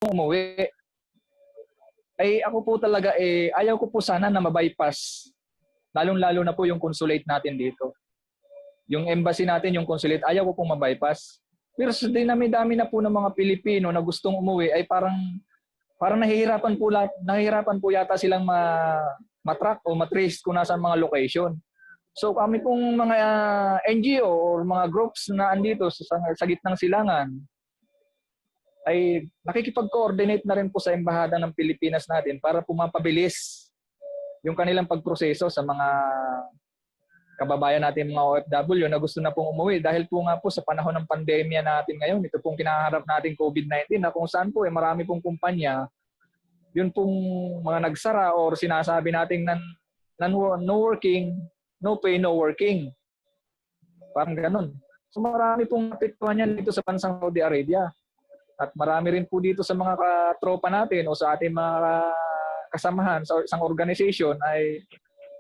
umuwi. Ay ako po talaga ayaw ko po sana na ma-bypass. Lalong-lalo na po yung consulate natin dito. Yung embassy natin, yung consulate, ayaw ko pong ma-bypass. Pero sa dinami-dami na po ng mga Pilipino na gustong umuwi ay parang nahihirapan po yata silang matrack o matrace kung nasaan mga location. So kami pong mga NGO or mga groups na andito sa gitnang silangan ay nakikipag-coordinate na rin po sa Embahada ng Pilipinas natin para pumapabilis yung kanilang pagproseso sa mga kababayan natin mga OFW na gusto na pong umuwi dahil po nga po sa panahon ng pandemya natin ngayon, ito pong kinaharap natin COVID-19 na kung saan po marami pong kumpanya, yun pong mga nagsara or sinasabi nating no working, no pay, no working. Parang ganun. So marami pong napektuhan yan dito sa bansang Saudi Arabia. At marami rin po dito sa mga katropa natin o sa ating mga kasamahan sa isang organization ay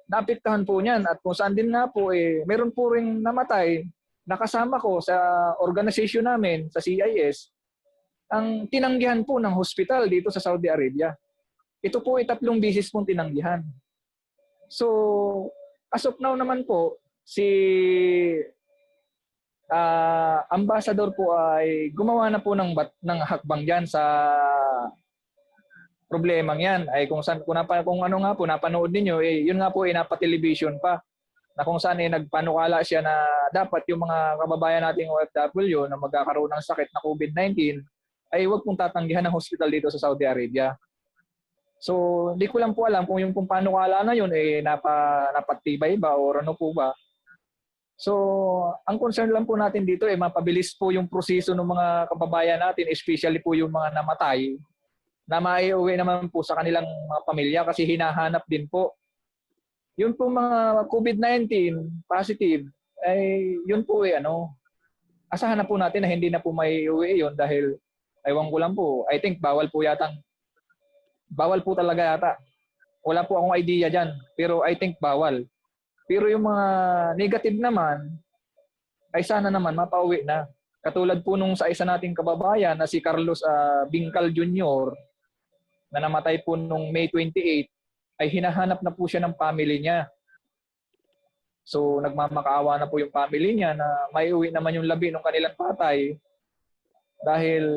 naapektuhan po niyan. At kung saan din nga po, meron po rin namatay na kasama ko sa organization namin, sa CIS, ang tinanggihan po ng hospital dito sa Saudi Arabia. Ito po ay 3 bisis pong tinanggihan. So, as of now naman po, si ambassador po ay gumawa na po ng hakbang diyan sa problemang yan. Ay kung ano nga po napanood niyo yun nga po ay napatelevision pa na kung saan nagpanukala siya na dapat yung mga kababayan nating OFW na magkakaroon ng sakit na COVID-19 ay huwag pong tatanggihan ng hospital dito sa Saudi Arabia. So, hindi ko lang po alam kung yung panukala na yun napatibay ba o ano po ba. So, ang concern lang po natin dito mapabilis po yung proseso ng mga kababayan natin, especially po yung mga namatay, na maiuwi naman po sa kanilang mga pamilya kasi hinahanap din po. Yun po mga COVID-19 positive, ay yun po asahan na po natin na hindi na po maiuwi yun dahil ewan ko lang po, I think bawal po talaga yata. Wala po akong idea dyan, pero I think bawal. Pero yung mga negative naman, ay sana naman mapauwi na. Katulad po nung sa isa nating kababayan na si Carlos Bingkal Jr. na namatay po nung May 28, ay hinahanap na po siya ng family niya. So nagmamakaawa na po yung family niya na maiuwi naman yung labi ng kanilang patay dahil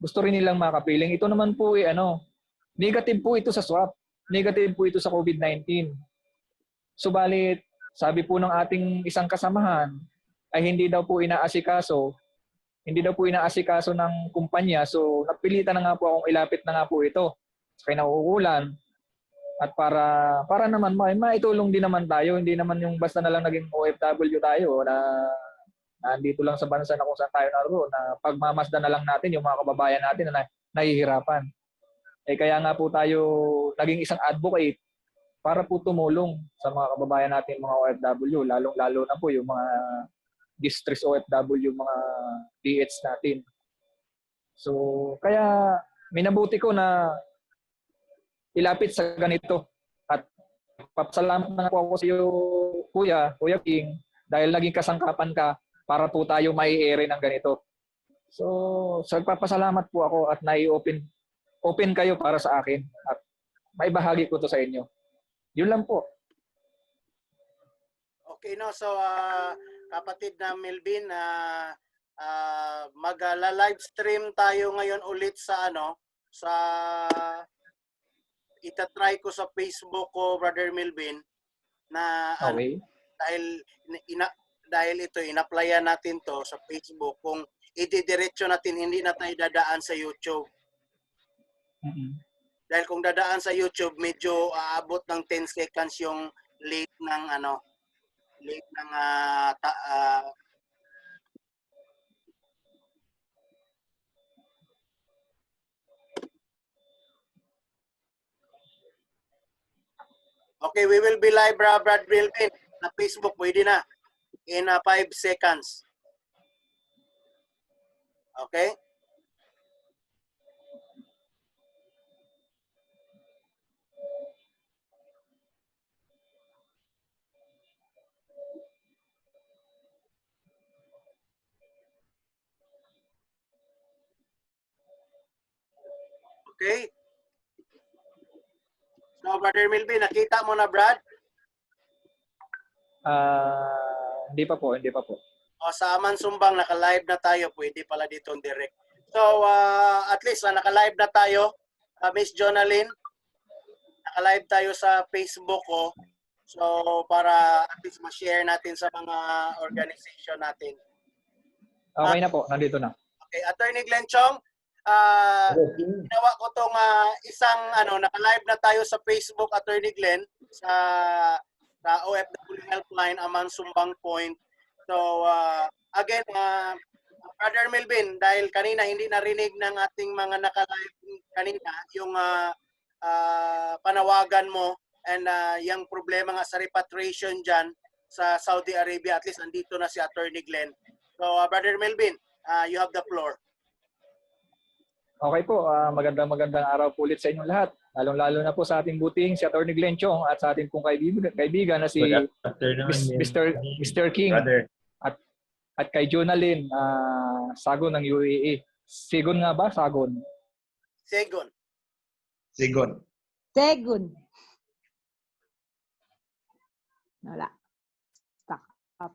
gusto rin nilang makapiling. Ito naman po negative po ito sa swab. Negative po ito sa COVID-19. Subalit, sabi po ng ating isang kasamahan ay hindi daw po inaasikaso ng kumpanya. So, napilitan na nga po akong ilapit na nga po ito sa kinauukulan. At para naman maitulong din naman tayo. Hindi naman yung basta na lang naging OFW tayo na nandito lang sa bansa na kung saan tayo naroon na pagmamasdan na lang natin yung mga kababayan natin na nahihirapan. Kaya nga po tayo naging isang advocate para po tumulong sa mga kababayan natin mga OFW, lalong-lalo na po yung mga distress OFW, mga DH natin. So, kaya minabuti ko na ilapit sa ganito. At papasalamat na po ako sa iyo, Kuya King, dahil naging kasangkapan ka para po tayo mai-air ng ganito. So, nagpapasalamat po ako at open kayo para sa akin at maibahagi ko to sa inyo. Yun lang po. Okay, no? So, kapatid na Melvin, mag-live stream tayo ngayon ulit sa itatry ko sa Facebook ko, Brother Melvin, na okay. Dahil ito, in-applyan natin to sa Facebook, kung ididiretso natin, hindi na tayo dadaan sa YouTube. Dahil kung dadaan sa YouTube, medyo aabot ng 10 seconds yung late ng Okay, we will be live, Brad Melvin, na Facebook, pwede na. In 5 seconds. Okay? Okay? So, Brother Melvin, nakita mo na, Brad? Hindi pa po, hindi pa po. O, sa Aman Sumbang, naka-live na tayo. Pwede pala dito direct. So, at least, naka-live na tayo. Miss Jonalyn, naka-live tayo sa Facebook ko. So, para at least ma-share natin sa mga organization natin. Okay na po, nandito na. Okay, Attorney Glenn Chong, ginawa ko tong isang naka-live na tayo sa Facebook, Attorney Glenn, sa OFW Helpline, Aman Sumbang Point. So, again, Brother Melvin, dahil kanina hindi narinig ng ating mga naka-live kanina yung panawagan mo and yung problema nga sa repatriation dyan sa Saudi Arabia, at least andito na si Attorney Glenn. So, Brother Melvin, you have the floor. Okay po, magandang araw po ulit sa inyong lahat. Lalong-lalo na po sa ating buting si Attorney Glenn Chong at sa ating pong kaibigan na si Mr. King at kay Jonalyn Sagon ng UAE. Sigon nga ba? Sagon. Segon. Wala. Stuck up.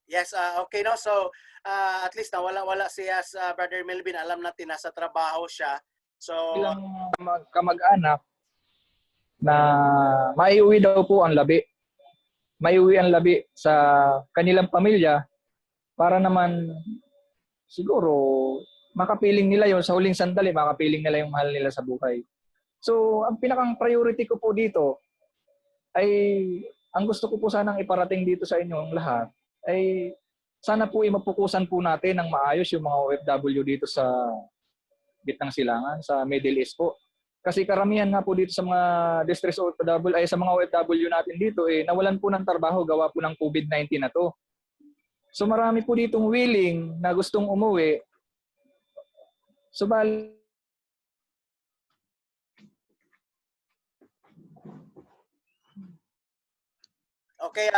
Yes, okay no. So, at least wala siya sa Brother Melvin. Alam natin nasa trabaho siya. So, Ilang kamag-anak na maiuwi daw po ang labi. Maiuwi ang labi sa kanilang pamilya para naman siguro makapiling nila yon sa huling sandali, makapiling nila yung mahal nila sa buhay. So, ang pinakang priority ko po dito ay ang gusto ko po sanang iparating dito sa inyong lahat ay sana po mapukusan po natin ng maayos yung mga OFW dito sa Gitnang Silangan, sa Middle East po. Kasi karamihan nga po dito sa mga distress OFW ay sa mga OFW natin dito nawalan po ng trabaho gawa po ng COVID-19 na to. So marami po ditong willing na gustong umuwi. okay,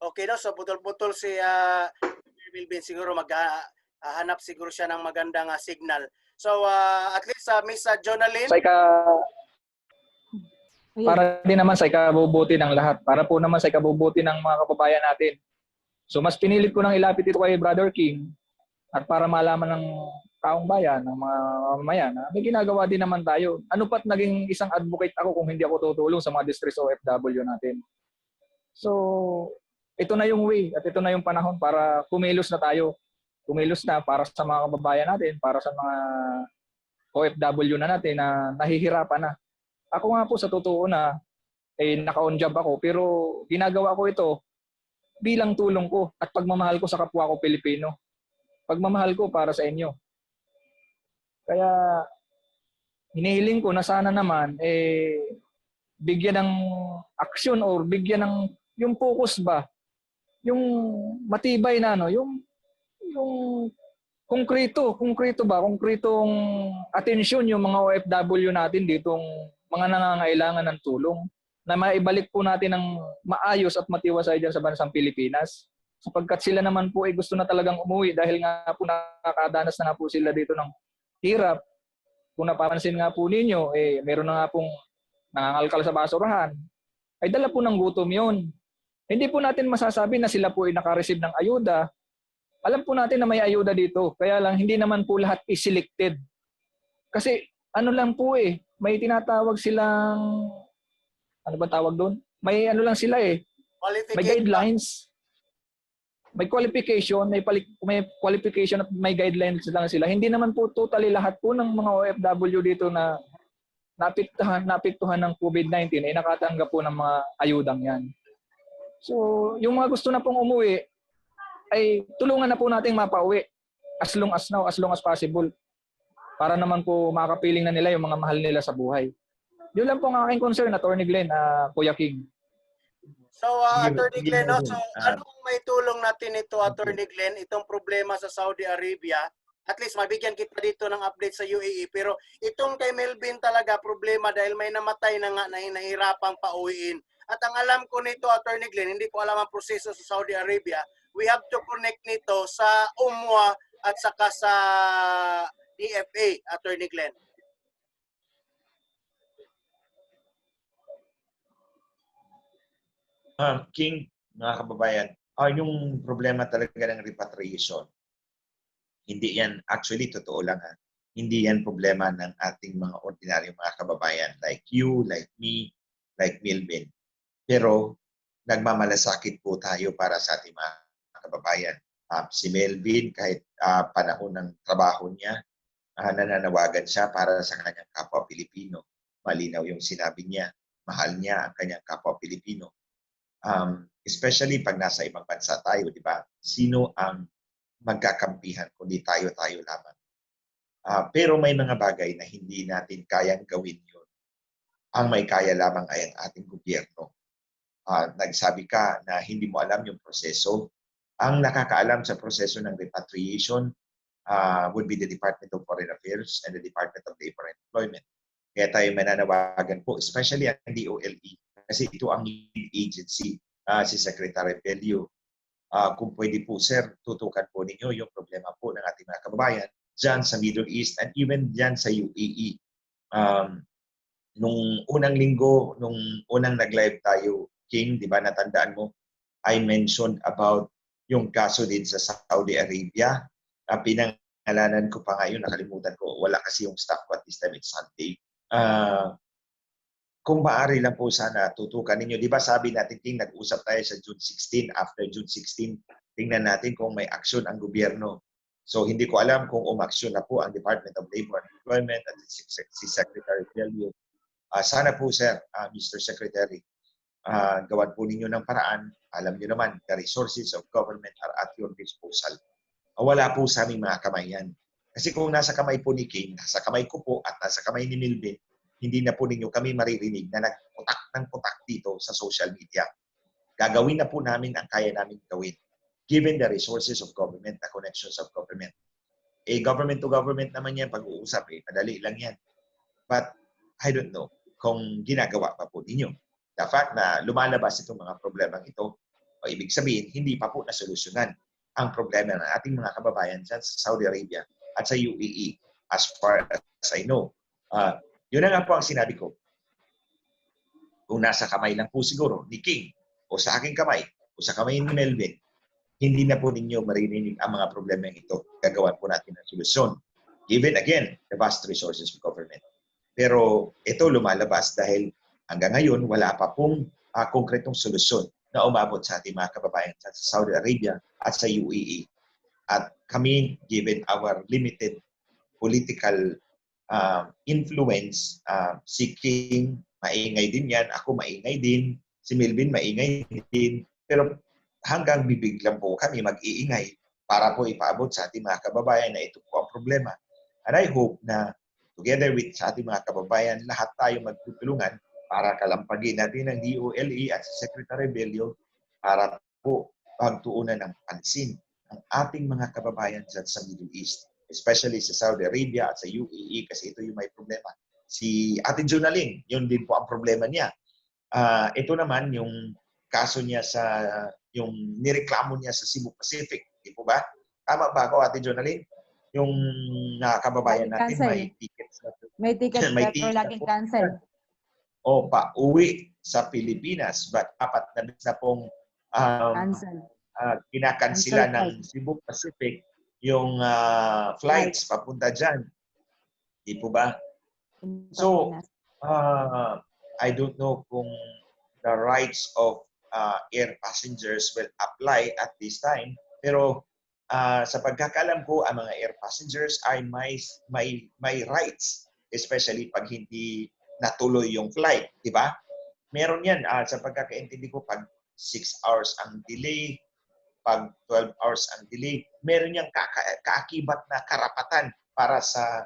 okay no. So, putol-putol si Melvin. Siguro maghahanap siguro siya ng magandang signal. So, at least Miss Jonalyn. Para din naman sa ikabubuti ng lahat. Para po naman sa ikabubuti ng mga kababayan natin. So mas pinilit ko nang ilapit ito kay Brother King at para malaman ng taong bayan, ng mga mamamayan na may ginagawa din naman tayo. Ano pat naging isang advocate ako kung hindi ako tutulong sa mga distress OFW natin. So, ito na yung way at ito na yung panahon para kumilos na tayo. Kumilos na para sa mga kababayan natin, para sa mga OFW na natin na nahihirapan na. Ako nga po sa totoo na naka-on job ako pero ginagawa ko ito bilang tulong ko at pagmamahal ko sa kapwa ko Pilipino. Pagmamahal ko para sa inyo. Kaya hinihiling ko na sana naman bigyan ng aksyon or bigyan ng yung focus ba, yung matibay na yung konkretong atensyon yung mga OFW natin ditong mga nangangailangan ng tulong na maibalik po natin ng maayos at matiwasay dyan sa bansang Pilipinas. Sapagkat sila naman po ay gusto na talagang umuwi dahil nga po nakakadanas na nga po sila dito ng hirap. Kung napapansin nga po ninyo, meron na nga pong nangangalkal sa basurahan. Ay dala po ng gutom yun. Hindi po natin masasabi na sila po ay nakareceive ng ayuda. Alam po natin na may ayuda dito. Kaya lang hindi naman po lahat is-selected. Kasi ano lang po may tinatawag silang ano ba tawag doon? May ano lang sila may guidelines. May qualification, may qualification at may guidelines lang sila. Hindi naman po totally lahat po ng mga OFW dito na napiktuhan ng COVID-19 ay nakatanggap po ng mga ayudang yan. So, yung mga gusto na pong umuwi ay tulungan na po nating mapauwi as long as possible para naman po makapiling na nila yung mga mahal nila sa buhay. Yun lang po ang aking concern, Attorney Glenn, Kuya King. So, Attorney Glenn, so anong may tulong natin ito, Attorney Glenn, itong problema sa Saudi Arabia? At least mabigyan kita dito ng update sa UAE. Pero itong kay Melvin talaga problema dahil may namatay na nga na nahihirapang pauwiin. At ang alam ko nito, Attorney Glenn, hindi ko alam ang proseso sa Saudi Arabia. We have to connect nito sa UMWA at saka sa DFA, Attorney Glenn. King, mga kababayan, yung problema talaga ng repatriation, hindi yan, actually, totoo lang ha, hindi yan problema ng ating mga ordinaryong mga kababayan like you, like me, like Milvin. Pero nagmamalasakit po tayo para sa ating mga kababayan. Si Melvin, kahit panahon ng trabaho niya, nananawagan siya para sa kanyang kapwa Pilipino. Malinaw yung sinabi niya, mahal niya ang kanyang kapwa Pilipino. Especially pag nasa ibang bansa tayo, di ba? Sino ang magkakampihan kundi tayo-tayo lamang. Pero may mga bagay na hindi natin kayang gawin yun. Ang may kaya lamang ay ang ating gobyerno. Nagsabi ka na hindi mo alam yung proseso. Ang nakakaalam sa proseso ng repatriation would be the Department of Foreign Affairs and the Department of Labor and Employment. Kaya tayo mananawagan po, especially ang DOLE, kasi ito ang lead agency, si Secretary Bello. Kung pwede po, sir, tutukan po ninyo yung problema po ng ating mga kababayan dyan sa Middle East and even dyan sa UAE. Nung unang linggo, nung unang nag-live tayo, King, di ba, natandaan mo, I mentioned about yung kaso din sa Saudi Arabia. Pinangalanan ko pa ngayon, nakalimutan ko, wala kasi yung staff ko at this time, it's Sunday. Kung maaari lang po sana tutukan ninyo. Di ba sabi natin, King, nag-usap tayo sa June 16. After June 16, tingnan natin kung may aksyon ang gobyerno. So hindi ko alam kung umaksyon na po ang Department of Labor and Employment at si Secretary Bello. Sana po, sir, Mr. Secretary, gawan po ninyo ng paraan. Alam niyo naman, the resources of government are at your disposal. Wala po sa aming mga kamay yan. Kasi kung nasa kamay po ni King, nasa kamay ko po at nasa kamay ni Milvin, hindi na po ninyo kami maririnig na nagputak ng putak dito sa social media. Gagawin na po namin ang kaya namin gawin given the resources of government, the connections of government. Government to government naman yan pag-uusap. Madali lang yan. But I don't know kung ginagawa pa po ninyo. The fact na lumalabas itong mga problemang ito, o ibig sabihin, hindi pa po nasolusyonan ang problema ng ating mga kababayan sa Saudi Arabia at sa UAE as far as I know. Yun na nga po ang sinabi ko. Kung nasa kamay lang po siguro ni King o sa aking kamay o sa kamay ni Melvin, hindi na po ninyo maririnig ang mga problema ito. Gagawan po natin ang solusyon. Given again, the vast resources of government. Pero ito lumalabas dahil hanggang ngayon wala pa pong konkretong solusyon na umabot sa ating mga kababayan sa Saudi Arabia at sa UAE. At kami, given our limited political influence, si King, maingay din yan, ako maingay din, si Melvin maingay din, pero hanggang bibig lang po kami mag-iingay para po ipaabot sa ating mga kababayan na ito po ang problema. And I hope na together with sa ating mga kababayan, lahat tayo magtutulungan para kalampagin natin ang DOLE at si Secretary Bello para po pagtuunan ng pansin ang ating mga kababayan sa Middle East, especially sa Saudi Arabia at sa UAE kasi ito yung may problema. Si Ate Jonaling, yun din po ang problema niya. Ito naman yung kaso niya sa, yung nireklamo niya sa Cebu Pacific. Di po ba? Tama ba ako, Ate Jonaling? Yung kababayan natin may tickets na. May tickets may pero laging cancel. O pauwi sa Pilipinas. But apat na bis na pong Cancel. kinakansila Cancel ng Cebu Pacific yung flights papunta dyan. Di po ba? So, I don't know kung the rights of air passengers will apply at this time. Pero sa pagkakalam ko, ang mga air passengers ay may rights, especially pag hindi natuloy yung flight. Di ba? Meron yan. Sa pagkakaintindi ko, pag 6 hours ang delay, pag 12 hours ang delay, meron niyang kaakibat na karapatan para sa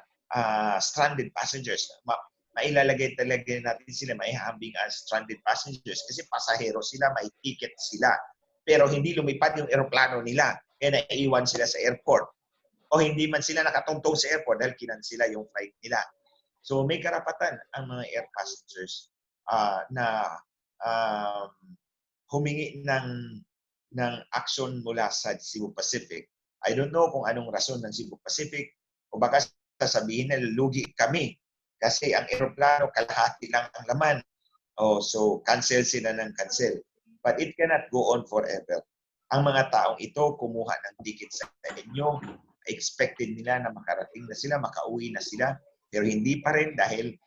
stranded passengers. Mailalagay talaga natin sila, maihahambing as stranded passengers kasi pasahero sila, may ticket sila. Pero hindi lumipad yung eroplano nila, kaya naiiwan sila sa airport. O hindi man sila nakatungtong sa airport dahil kinansila yung flight nila. So may karapatan ang mga air passengers na humingi ng aksyon mula sa Cebu Pacific. I don't know kung anong rason ng Cebu Pacific o baka sasabihin na lugi kami kasi ang eroplano kalahati lang ang laman. So cancel sila ng cancel. But it cannot go on forever. Ang mga taong ito kumuha ng ticket sa inyo, expected nila na makarating na sila, makauwi na sila, pero hindi pa rin dahil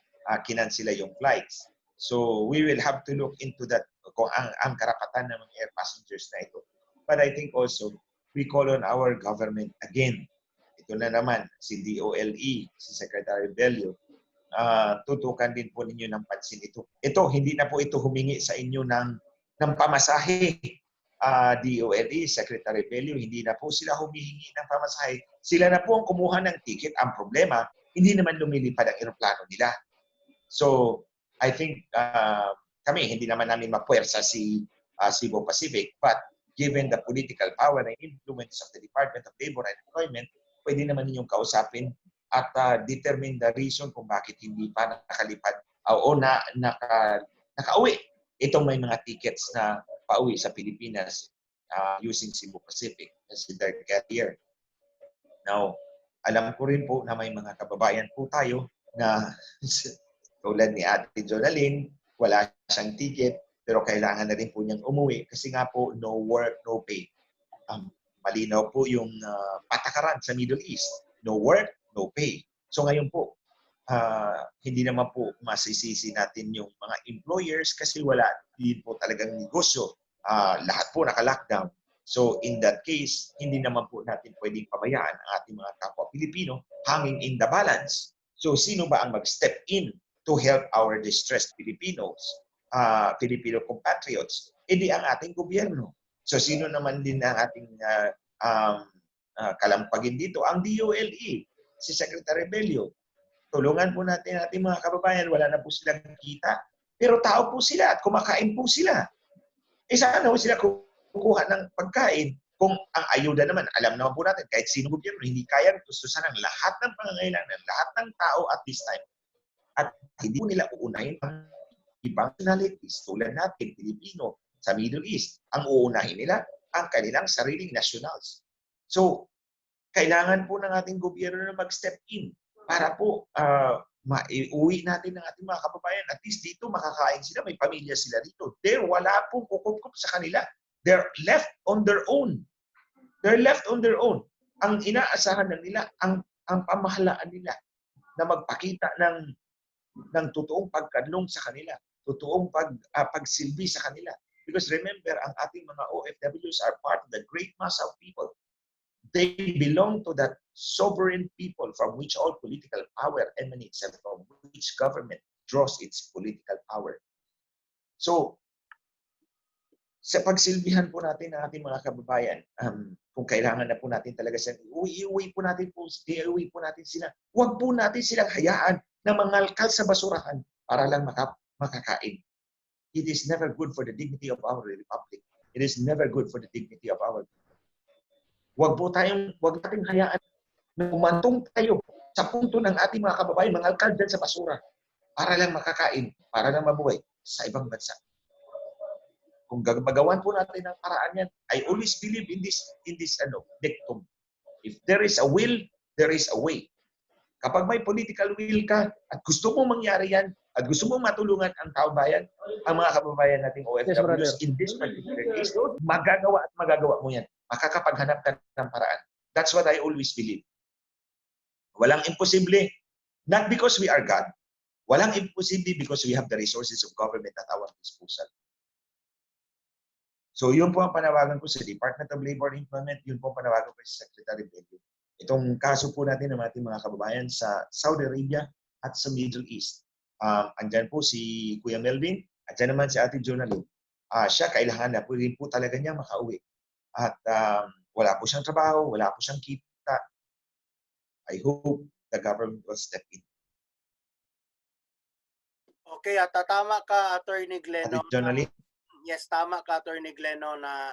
kinansila yung flights. So we will have to look into that kung ang karapatan ng mga air passengers na ito. But I think also, we call on our government again. Ito na naman, si DOLE, si Secretary Bello, tutukan din po ninyo ng pansin ito. Ito, hindi na po ito humingi sa inyo ng pamasahe. DOLE, Secretary Bello, hindi na po sila humihingi ng pamasahe. Sila na po ang kumuha ng ticket. Ang problema, hindi naman lumilipad ang eroplano nila. So, I think kami, hindi naman namin mapuwersa si Cebu Pacific, but given the political power and influence of the Department of Labor and Employment, pwede naman ninyong kausapin at determine the reason kung bakit hindi pa nakalipad o nakauwi itong may mga tickets na pauwi sa Pilipinas using Cebu Pacific as their carrier. Now, alam ko rin po na may mga kababayan po tayo na tulad ni Ate Jonalyn, wala siyang ticket, pero kailangan na rin po niyang umuwi kasi nga po no work, no pay. Malinaw po yung patakaran sa Middle East. No work, no pay. So ngayon po, hindi naman po masisisi natin yung mga employers kasi wala din po talagang negosyo. Lahat po naka-lockdown. So in that case, hindi naman po natin pwedeng pabayaan ang ating mga kapwa Pilipino hanging in the balance. So sino ba ang mag-step in to help our distressed Filipinos? Filipino compatriots, hindi ang ating gobyerno. So sino naman din ang ating kalampagin dito? Ang DOLE, si Secretary Bello. Tulungan po natin ang ating mga kababayan, wala na po silang kita. Pero tao po sila at kumakain po sila. Sana po sila kukuha ng pagkain. Kung ang ayuda naman, alam naman po natin, kahit sino gobyerno, hindi kaya tustusan ang lahat ng pangangailangan ng lahat ng tao at this time. At hindi po nila uunahin ang ibang nationalities tulad natin, Pilipino, sa Middle East. Ang uunahin nila ang kanilang sariling nationals. So, kailangan po ng ating gobyerno na mag-step in para po maiuwi natin ng ating mga kababayan. At least dito makakain sila, may pamilya sila dito. Wala pong kukup sa kanila. They're left on their own. They're left on their own. Ang inaasahan na nila, ang pamahalaan nila na magpakita ng totoong pagkadlong sa kanila, totoong pagsilbi sa kanila. Because remember, ang ating mga OFWs are part of the great mass of people. They belong to that sovereign people from which all political power emanates and from which government draws its political power. So, sa pagsilbihan po natin ng ating mga kababayan, kung kailangan na po natin talaga sila, iuwi po natin sila. Huwag po natin silang hayaan na mangalkal sa basurahan para lang makakain. It is never good for the dignity of our republic. It is never good for the dignity of our. Huwag nating hayaan na umantong tayo sa punto ng ating mga kababayan mangalkal dyan sa basura para lang makakain, para lang mabuhay sa ibang bansa. Kung gagawan po natin ng paraan yan, I always believe in this dictum. If there is a will, there is a way. Kapag may political will ka at gusto mong mangyari yan at gusto mong matulungan ang tao bayan, ang mga kababayan nating OFWs in this particular case, magagawa mo yan. Makakapaghanap ka ng paraan. That's what I always believe. Walang imposible. Not because we are God. Walang imposible because we have the resources of government at our disposal. So yun po ang panawagan ko sa Department of Labor and Employment, yun po ang panawagan ko sa Secretary Bello. Itong kaso po natin ng ating mga kababayan sa Saudi Arabia at sa Middle East. Andyan po si Kuya Melvin, andyan naman si Ate Jonalyn. Siya kailangan na po rin po talaga niya makauwi. At wala po siyang trabaho, wala po siyang kita. I hope the government will step in. Okay, at tama ka, Attorney Gleno. Ate Jonalyn? Yes, tama ka, Attorney Gleno, na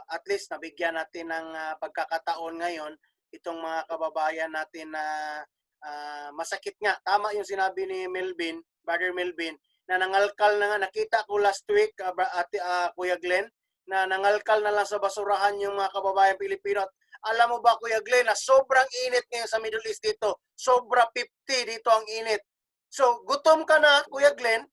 at least nabigyan natin ng pagkakataon ngayon itong mga kababayan natin na masakit nga. Tama yung sinabi ni Melvin, Brother Melvin, na nangalkal na nga. Nakita ko last week, Kuya Glenn, na nangalkal na lang sa basurahan yung mga kababayan Pilipino. At alam mo ba, Kuya Glenn, na sobrang init ngayon sa Middle East dito. Sobra 50 dito ang init. So, gutom ka na, Kuya Glenn,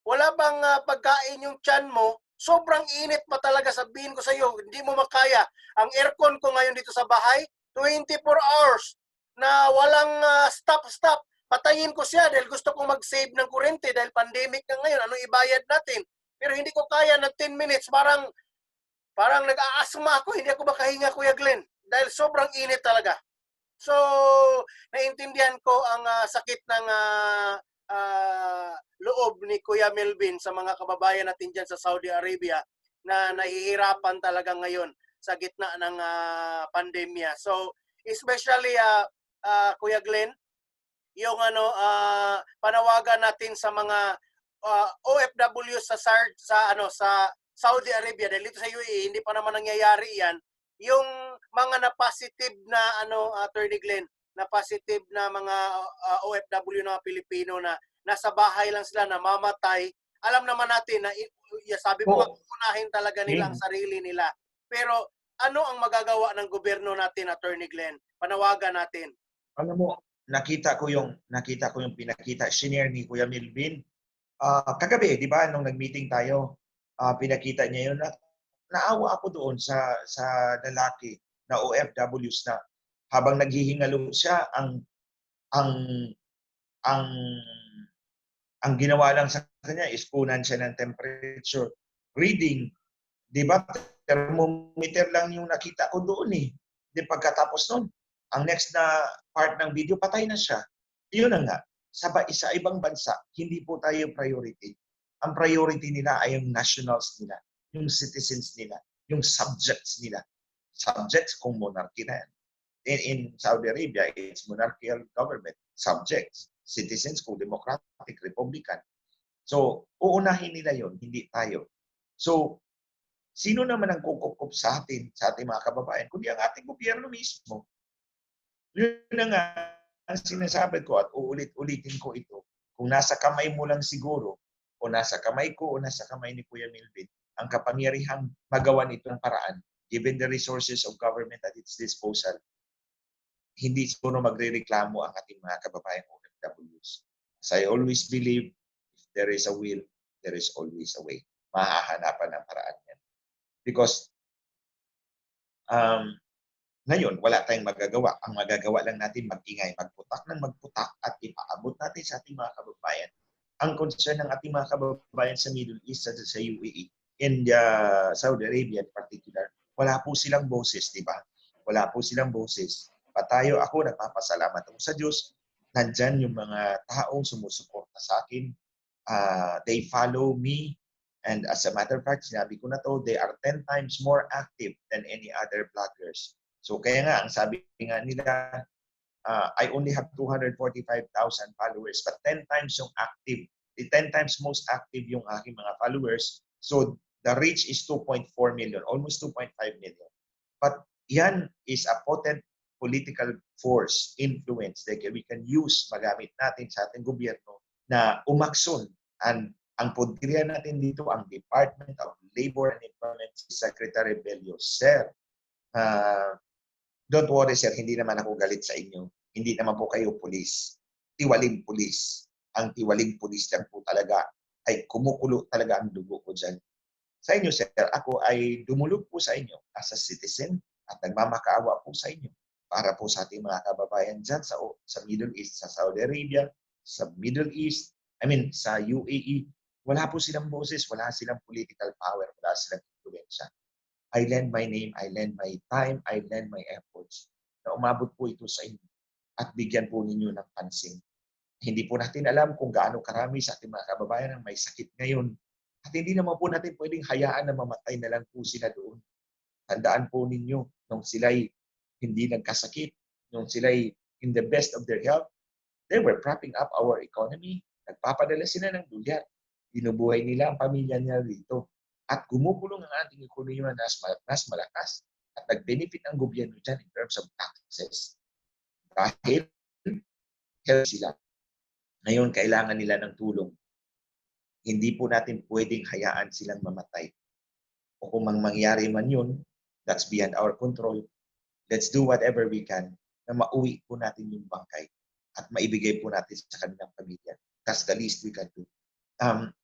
wala bang pagkain yung tiyan mo, Sobrang init pa talaga, sabihin ko sa iyo, hindi mo makaya. Ang aircon ko ngayon dito sa bahay, 24 hours na walang stop. Patayin ko siya dahil gusto kong mag-save ng kuryente dahil pandemic na ngayon. Anong ibayad natin? Pero hindi ko kaya na 10 minutes. Parang nag-aasma ako. Hindi ako makahinga, Kuya Glenn. Dahil sobrang init talaga. So, naintindihan ko ang sakit ng loob ni Kuya Melvin sa mga kababayan natin dyan sa Saudi Arabia na nahihirapan talaga ngayon sa gitna ng pandemya. So, especially Kuya Glenn, yung panawagan natin sa mga OFW sa Saudi Arabia dahil dito sa UAE hindi pa naman nangyayari yan, yung mga na positive na Attorney Glenn, na positive na mga OFW na Pilipino na nasa bahay lang sila namamatay. Alam naman natin na sabi mo unahin talaga nila ang sarili nila. Pero ano ang magagawa ng gobyerno natin, Attorney Glenn? Panawagan natin. Alam mo, nakita ko yung pinakita senior ni Kuya Melvin kagabi, di ba, nung nag-meeting tayo, pinakita niya yun na naawa ako doon sa lalaki na OFWs na habang naghihingalo siya ang ginawa lang sa kanya is kunan siya ng temperature reading. Di ba? Thermometer lang yung nakita ko doon eh. Di pagkatapos nun, ang next na part ng video, patay na siya. Yun na nga. Sa ibang bansa, hindi po tayo priority. Ang priority nila ay yung nationals nila, yung citizens nila, yung subjects nila. Subjects kung monarchy na yan. In Saudi Arabia, it's monarchical government. Subjects. Citizens kung democratic, republican. So, uunahin nila yon, hindi tayo. So, sino naman ang kukup sa ating mga kababayan? Kundi ang ating gobyerno mismo. Yun na nga ang sinasabi ko at uulit-ulitin ko ito. Kung nasa kamay mo lang siguro, o nasa kamay ko, o nasa kamay ni Kuya Melvin, ang kapangyarihang magawa nito ng paraan, given the resources of government at its disposal, hindi siguro magre-reklamo ang ating mga kababayan OFWs. As I always believe, if there is a will, there is always a way. Mahahanapan ang paraan yan. Because ngayon, wala tayong magagawa. Ang magagawa lang natin mag-ingay, magputak at ipaabot natin sa ating mga kababayan. Ang concern ng ating mga kababayan sa Middle East, sa UAE, and Saudi Arabia in particular, wala po silang boses, di ba? Wala po silang boses. Ako, nagpapasalamat ako sa Diyos. Nandyan yung mga taong sumusuporta sa akin. They follow me. And as a matter of fact, sinabi ko na to, they are 10 times more active than any other bloggers. So kaya nga, ang sabi nga nila, I only have 245,000 followers, but 10 times yung active. 10 times most active yung aking mga followers. So the reach is 2.4 million, almost 2.5 million. But yan is a potent political force, influence that we can use, magamit natin sa ating gobyerno na umakson. And ang punteriya natin dito, ang Department of Labor and Employment Secretary Bello. Sir, don't worry sir, hindi naman ako galit sa inyo. Hindi naman po kayo pulis. Tiwaling pulis. Ang tiwaling pulis lang po talaga ay kumukulo talaga ang dugo ko dyan. Sa inyo sir, ako ay dumulog po sa inyo as a citizen at nagmamakaawa po sa inyo para po sa ating mga kababayan dyan sa Middle East, sa Saudi Arabia, sa Middle East, sa UAE. Wala po silang boses, wala silang political power, wala silang influensya. I lend my name, I lend my time, I lend my efforts na umabot po ito sa inyo at bigyan po ninyo ng pansin. Hindi po natin alam kung gaano karami sa ating mga kababayan ang may sakit ngayon at hindi naman po natin pwedeng hayaan na mamatay na lang po sila doon. Tandaan po ninyo, nung sila'y hindi nagkasakit, nung sila'y in the best of their health, they were propping up our economy. Nagpapadala sila ng dolyar. Binubuhay nila ang pamilya nila dito. At gumukulong ang ating ekonomiya na mas malakas. At nag-benefit ang gobyerno dyan in terms of taxes. Dahil health sila. Ngayon, kailangan nila ng tulong. Hindi po natin pwedeng hayaan silang mamatay. O kung mangyari man yun, that's beyond our control. Let's do whatever we can na mauwi po natin yung bangkay at maibigay po natin sa kanilang pamilya. That's the least we can do.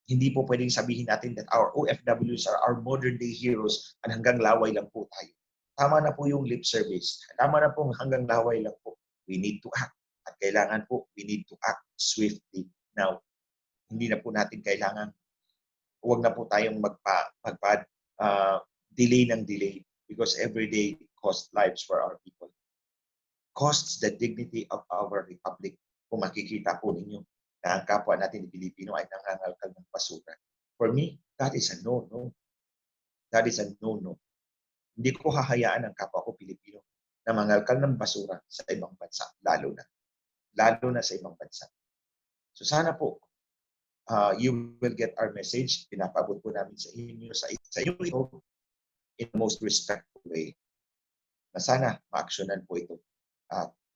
hindi po pwedeng sabihin natin that our OFWs are our modern day heroes at hanggang laway lang po tayo. Tama na po yung lip service. Tama na po hanggang laway lang po. We need to act. At kailangan po, we need to act swiftly now. Hindi na po natin kailangan, huwag na po tayong delay ng delay because every day costs lives for our people. Costs the dignity of our republic. Kung makikita po ninyo na ang kapwa natin ni Pilipino ay nangangalkal ng basura. For me, that is a no-no. That is a no-no. Hindi ko hahayaan ang kapwa ko Pilipino na mangalkal ng basura sa ibang bansa, lalo na sa ibang bansa. So sana po, you will get our message. Pinapaabot po namin sa inyo, sa inyo ito, in the most respectful way. Na sana ma-actionan po ito.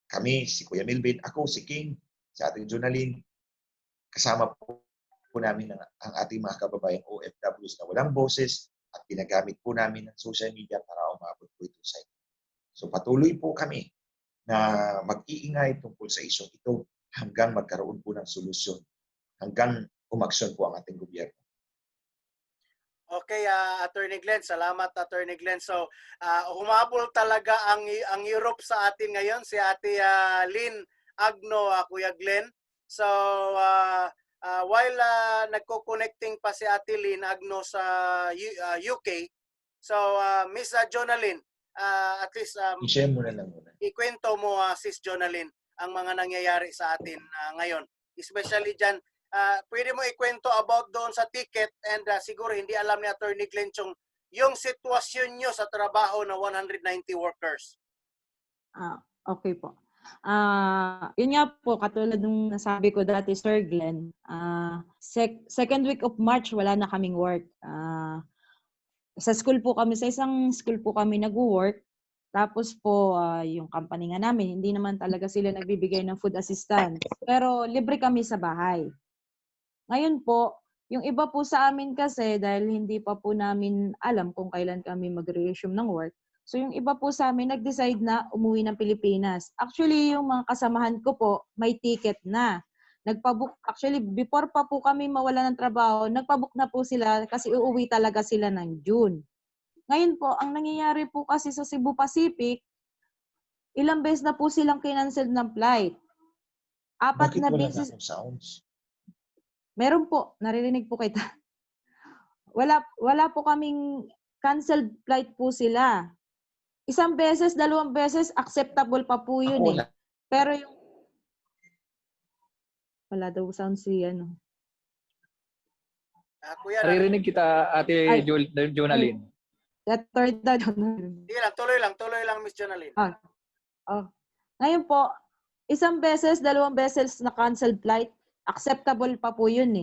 Kami, si Kuya Melvin, ako, si King, si Ate Jonalyn, kasama po namin ang ating mga kababayang OFWs na walang boses at ginagamit po namin ng social media para umabot po ito sa inyo. So patuloy po kami na mag-iingay tungkol sa isyong ito hanggang magkaroon po ng solusyon, hanggang umaksyon po ang ating gobyerno. Okay, Attorney Glenn, salamat Attorney Glenn. So, humabol talaga ang Europe sa atin ngayon, si Ate Lynn Agno, Kuya Glenn. So, while nagko-connecting pa si Ate Lynn Agno sa UK, so Miss Jonalyn, at least I-share mo na lang muna. ikwento mo, Sis Jonalyn, ang mga nangyayari sa atin ngayon. Especially dyan, pwede mo ikwento about doon sa ticket and siguro hindi alam ni Attorney Glenn yung sitwasyon nyo sa trabaho ng 190 workers. Okay po. Yun nga po, katulad ng nasabi ko dati, Sir Glenn, second week of March, wala na kaming work. Sa isang school po kami nag-work. Tapos po, yung company nga namin, hindi naman talaga sila nagbibigay ng food assistance. Pero libre kami sa bahay. Ngayon po, yung iba po sa amin kasi, dahil hindi pa po namin alam kung kailan kami mag-resume ng work, so yung iba po sa amin nag-decide na umuwi ng Pilipinas. Actually, yung mga kasamahan ko po, may ticket na. Actually, before pa po kami mawala ng trabaho, nagpabook na po sila kasi uuwi talaga sila ng June. Ngayon po, ang nangyayari po kasi sa Cebu Pacific, ilang beses na po silang kinancel ng flight. Bakit Na wala beses. na akong sounds? Meron po, naririnig po kita. Wala po kaming canceled flight po sila. Isang beses, dalawang beses, acceptable pa po yun Ako, Pero yung wala daw sound si ano. Kuya, Naririnig kita, Ate Jonalyn. Sige lang, tuloy lang, Miss Jonalyn. Ngayon po, isang beses, dalawang beses na canceled flight, acceptable pa po yun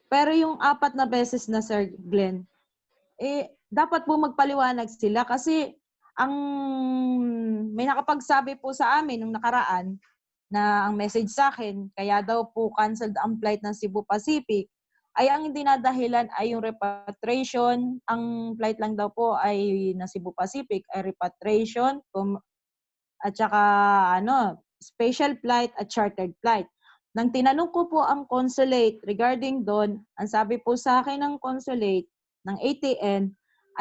Pero yung 4 na beses na, Sir Glenn, dapat po magpaliwanag sila kasi may nakapagsabi po sa amin nung nakaraan na ang message sa akin, kaya daw po canceled ang flight ng Cebu Pacific, ay ang dinadahilan ay yung repatriation. Ang flight lang daw po ay na Cebu Pacific ay repatriation at saka special flight at chartered flight. Nang tinanong ko po ang consulate regarding doon, ang sabi po sa akin ng consulate ng ATN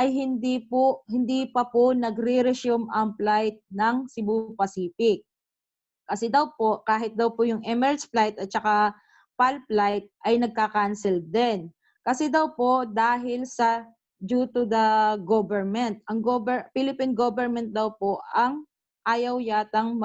ay hindi pa po nagre-resume ang flight ng Cebu Pacific. Kasi daw po, kahit daw po yung Emirates flight at saka PAL flight ay nagka-cancel din. Kasi daw po dahil due to the government, Philippine government daw po ang ayaw yatang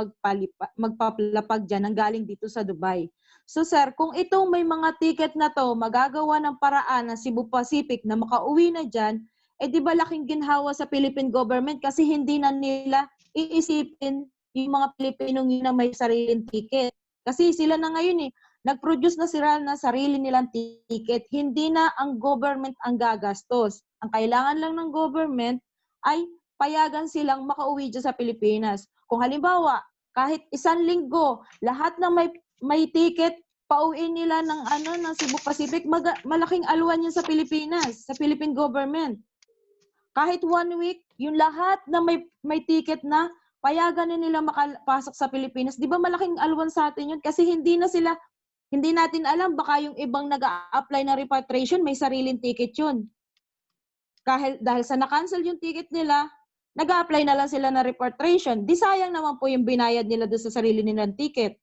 magpapalapag dyan ang galing dito sa Dubai. So sir, kung itong may mga ticket na to, magagawa ng paraan ng Cebu Pacific na makauwi na dyan, di ba laking ginhawa sa Philippine government kasi hindi na nila iisipin yung mga Pilipinong yun na may sariling ticket. Kasi sila na ngayon nag-produce na sila na sarili nilang ticket. Hindi na ang government ang gagastos. Ang kailangan lang ng government ay payagan silang makauwi dyan sa Pilipinas. Kung halimbawa, kahit 1 linggo, lahat na may ticket, pauwiin nila ng Cebu Pacific, malaking alwan yan sa Pilipinas, sa Philippine government. Kahit 1 week, yung lahat na may ticket na, payagan na nila makapasok sa Pilipinas. Di ba malaking alwan sa atin yun? Kasi hindi na sila Hindi natin alam, baka yung ibang nag-a-apply na repatriation, may sariling ticket yun. Dahil sa na-cancel yung ticket nila, nag-a-apply na lang sila na repatriation. Di sayang naman po yung binayad nila doon sa sarili nilang ticket.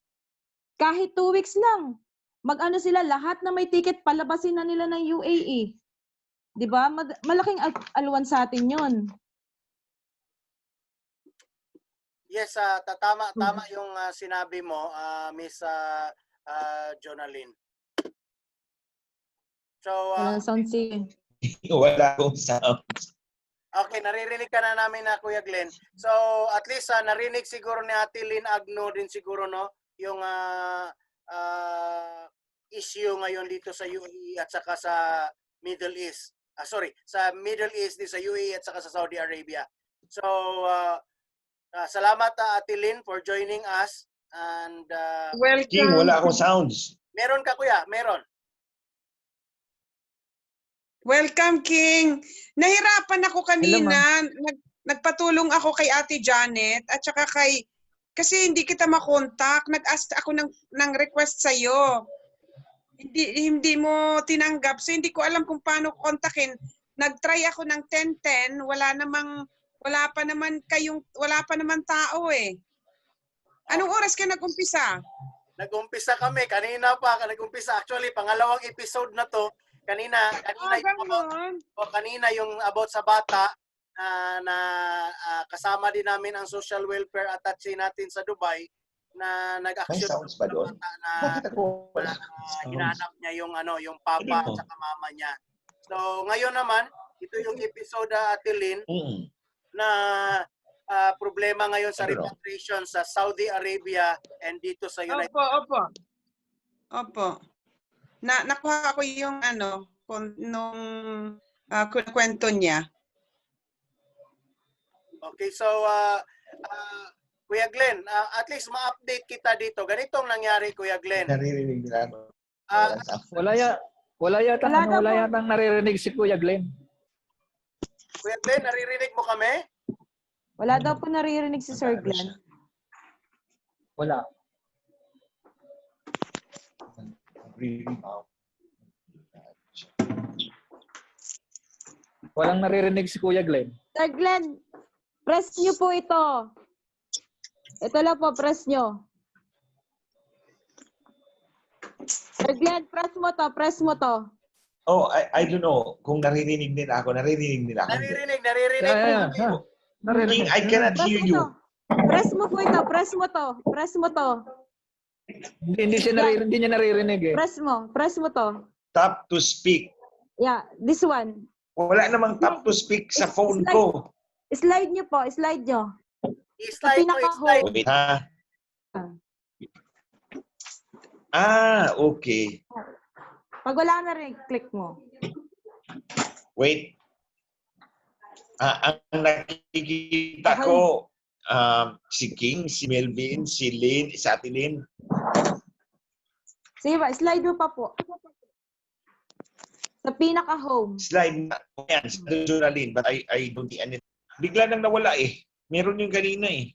Kahit 2 weeks lang, mag-ano sila, lahat na may ticket, palabasin na nila ng UAE. Di ba? Malaking alwan sa atin yun. Yes, tama yung sinabi mo, Miss Jonalyn. So, Walang sound si... Wala akong sound. okay, naririnig ka na namin na Kuya Glenn. So, at least narinig siguro ni Ate Lynn Agno din siguro, no? Yung issue ngayon dito sa UAE at saka sa Middle East. Sa Middle East, din sa UAE at saka sa Saudi Arabia. So, salamat Ate Lynn for joining us. And Welcome. King, wala akong sounds. meron ka Kuya, meron. Welcome, King. Nahirapan ako kanina. Nagpatulong ako kay Ate Janet at saka kasi hindi kita makontak. Nag-ask ako ng request sa'yo. Hindi mo tinanggap. So hindi ko alam kung paano kontakin. Nag-try ako ng 1010. Wala pa naman tao eh. Anong oras ka nag-umpisa? Nag-umpisa kami kanina pa, actually pangalawang episode na to. Kanina yung about sa bata na kasama din namin ang social welfare attaché natin sa Dubai na May nag-action sounds ba doon? na Bakit ako wala hinanap niya yung papa at saka mama niya. So ngayon naman, ito yung episode Ate Lynn na problema ngayon sa repatriation sa Saudi Arabia and dito sa United Opo. Nakuha ko yung nung kwento niya. Okay, so Kuya Glenn, at least ma-update kita dito. Ganitong nangyari, Kuya Glenn. Naririnig nila. Wala yata naririnig si Kuya Glenn. Kuya Glenn, naririnig mo kami? Wala daw po naririnig si Sir Glenn. Wala. Walang naririnig si Kuya Glenn. Sir Glenn, press nyo po ito. Ito lang po, press nyo. Sir Glenn, press mo to. Oh, I don't know kung naririnig nila ako. Naririnig nila ako. Naririnig. King, I cannot hear you. Press mo po ito, press mo to. Hindi niya naririnig eh. Press mo to. Tap to speak. Yeah, this one. Wala namang tap to speak sa phone ko. Slide nyo po, slide nyo. I-slide mo, i-slide. Wait, ha? Okay. Pag wala na rin, click mo. Wait. Ang nakikita ko, si King, si Melvin, si Lynn, si Ate Lynn. Sige ba, slide mo pa po. Sa pinaka-home. Slide na. Ayan, si Jonalyn, but I don't see anything. Bigla nang nawala eh. Meron yung kanina eh.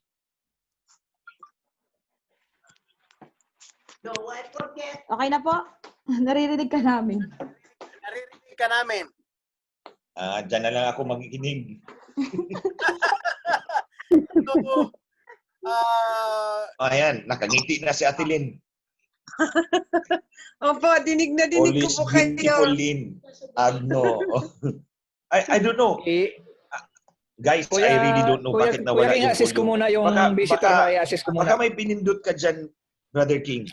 Okay na po? Naririnig ka namin. Naririnig ka namin. Diyan na lang ako magikinig. So, Ayan, nakangiti na si Ate Lynn. Opo, dinig na dinig Always ko po kayo. beautiful Lynn. Agno. I don't know. Guys, I really don't know bakit nawala Kuya King, assist ko muna yung visitor na i-assist ko muna. Baka may pinindot ka dyan, Brother King.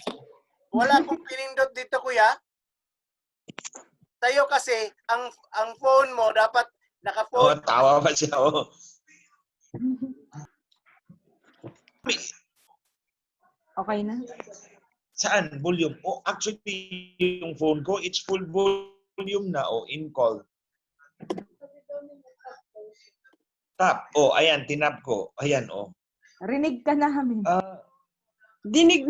wala akong pinindot dito, Kuya. Tayo kasi, ang phone mo dapat naka-phone. Tawa pa siya. Okay na? Saan? Volume? Actually, yung phone ko, it's full volume na. In call. Tap. Ayan, tinap ko. Ayan, Rinig ka namin. Dinig